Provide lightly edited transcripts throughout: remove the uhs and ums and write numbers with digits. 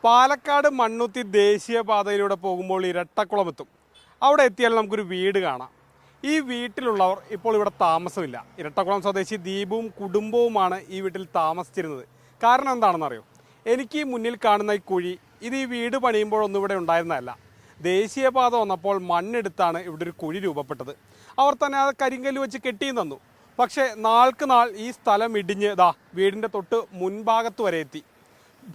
പാലക്കാട് മണ്ണുത്തി ദേശീയപാതയിലൂടെ പോകുമ്പോൾ ഇരട്ടക്കുളം എത്തും. അവിടെ എത്തിയാൽ നമുക്കൊരു വീട് കാണാം. ഈ വീട്ടിലുള്ളവർ ഇപ്പോൾ ഇവിടെ താമസമില്ല. ഇരട്ടക്കുളം സ്വദേശി ദീപുവും കുടുംബവുമാണ് ഈ വീട്ടിൽ താമസിച്ചിരുന്നത്. കാരണം എന്താണെന്നറിയോ? എനിക്ക് മുന്നിൽ കാണുന്ന ഈ കുഴി ഇത് ഈ വീട് പണിയുമ്പോഴൊന്നും ഇവിടെ ഉണ്ടായിരുന്നതല്ല. ദേശീയപാത വന്നപ്പോൾ മണ്ണെടുത്താണ് ഇവിടെ ഒരു കുഴി രൂപപ്പെട്ടത്. അവർ തന്നെ അത് കരിങ്കല്ല് വെച്ച് കെട്ടിയും തന്നു. പക്ഷേ നാൾക്ക് നാൾ ഈ സ്ഥലം ഇടിഞ്ഞ് വീടിൻ്റെ തൊട്ട് മുൻഭാഗത്ത് വരെ എത്തി.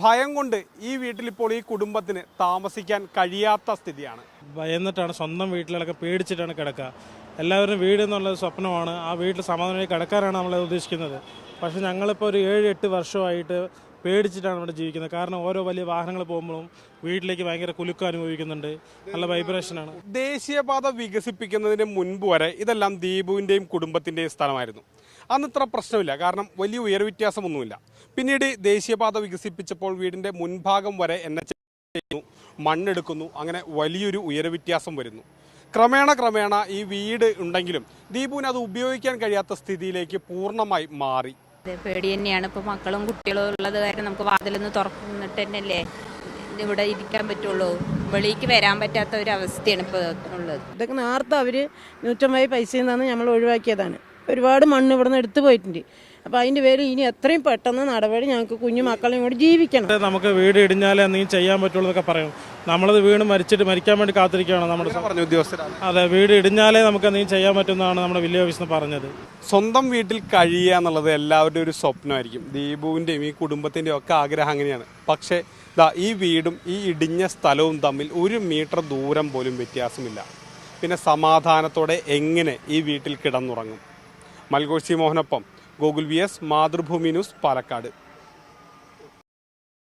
ഭയം കൊണ്ട് ഈ വീട്ടിലിപ്പോൾ ഈ കുടുംബത്തിന് താമസിക്കാൻ കഴിയാത്ത സ്ഥിതിയാണ്. ഭയന്നിട്ടാണ്, സ്വന്തം വീട്ടിലൊക്കെ പേടിച്ചിട്ടാണ് കിടക്കുക. എല്ലാവരും വീട് എന്നുള്ളത് സ്വപ്നമാണ്. ആ വീട്ടിൽ സമാധാനമായി കിടക്കാനാണ് നമ്മൾ ഉദ്ദേശിക്കുന്നത്. പക്ഷേ ഞങ്ങളിപ്പോൾ ഒരു 7-8 വർഷമായിട്ട് പേടിച്ചിട്ടാണ് ഇവിടെ ജീവിക്കുന്നത്. കാരണം ഓരോ വലിയ വാഹനങ്ങൾ പോകുമ്പോഴും വീട്ടിലേക്ക് ഭയങ്കര കുലുക്കം അനുഭവിക്കുന്നുണ്ട്. നല്ല വൈബ്രേഷനാണ്. ദേശീയപാത വികസിപ്പിക്കുന്നതിന് മുൻപ് വരെ ഇതെല്ലാം ദീപുവിൻ്റെയും കുടുംബത്തിൻ്റെയും സ്ഥലമായിരുന്നു. അന്ന് ഇത്ര പ്രശ്നമില്ല, കാരണം വലിയ ഉയരവ്യത്യാസമൊന്നുമില്ല. പിന്നീട് ദേശീയപാത വികസിപ്പിച്ചപ്പോൾ വീടിൻ്റെ മുൻഭാഗം വരെ മണ്ണെടുക്കുന്നു. അങ്ങനെ വലിയൊരു ഉയരവ്യത്യാസം വരുന്നു. ക്രമേണ ഈ വീട് ഉണ്ടെങ്കിലും ദീപുവിന് അത് ഉപയോഗിക്കാൻ കഴിയാത്ത സ്ഥിതിയിലേക്ക് പൂർണ്ണമായി മാറി. പേടി തന്നെയാണ്. ഇപ്പോൾ മക്കളും കുട്ടികളും ഉള്ളത് കാരണം നമുക്ക് വാതിലൊന്ന് തുറന്നിട്ട് തന്നെയല്ലേ ഇവിടെ ഇരിക്കാൻ പറ്റുള്ളൂ. വെളിക്ക് വരാൻ പറ്റാത്ത ഒരു അവസ്ഥയാണ് ഇപ്പോൾ ഉള്ളത്. ഇതൊക്കെ നേരത്തെ അവർ 150 പൈസയിൽ നിന്നാണ് നമ്മൾ ഒഴിവാക്കിയതാണ്. ഒരുപാട് മണ്ണ് ഇവിടെ നിന്ന് എടുത്തു പോയിട്ടുണ്ട്. അപ്പോൾ അതിൻ്റെ പേര് ഇനി എത്രയും പെട്ടെന്ന് നടപടി ഞങ്ങൾക്ക് കുഞ്ഞു മക്കളെയും കൂടി ജീവിക്കണം. നമുക്ക് വീട് ഇടിഞ്ഞാലേ എന്തെങ്കിലും ചെയ്യാൻ പറ്റുള്ളൂ എന്നൊക്കെ പറയും. നമ്മളത് വീണ് മരിക്കാൻ വേണ്ടി കാത്തിരിക്കുകയാണ് നമ്മുടെ പറഞ്ഞു ഉദ്യോഗസ്ഥരാണ്. അതെ, വീട് ഇടിഞ്ഞാലേ നമുക്ക് എന്തെങ്കിലും ചെയ്യാൻ പറ്റുമെന്നാണ് നമ്മുടെ വില്ലേജ് ഓഫീസിൽ പറഞ്ഞത്. സ്വന്തം വീട്ടിൽ കഴിയുക എന്നുള്ളത് എല്ലാവരുടെയും ഒരു സ്വപ്നമായിരിക്കും. ദീപുവിൻ്റെയും ഈ കുടുംബത്തിൻ്റെയും ഒക്കെ ആഗ്രഹം അങ്ങനെയാണ്. പക്ഷേ ഈ വീടും ഈ ഇടിഞ്ഞ സ്ഥലവും തമ്മിൽ 1 മീറ്റർ ദൂരം പോലും വ്യത്യാസമില്ല. പിന്നെ സമാധാനത്തോടെ എങ്ങനെ ഈ വീട്ടിൽ കിടന്നുറങ്ങും? മൽഗോഷി മോഹനൊപ്പം ഗോകുൽ VS, മാതൃഭൂമി ന്യൂസ്, പാലക്കാട്.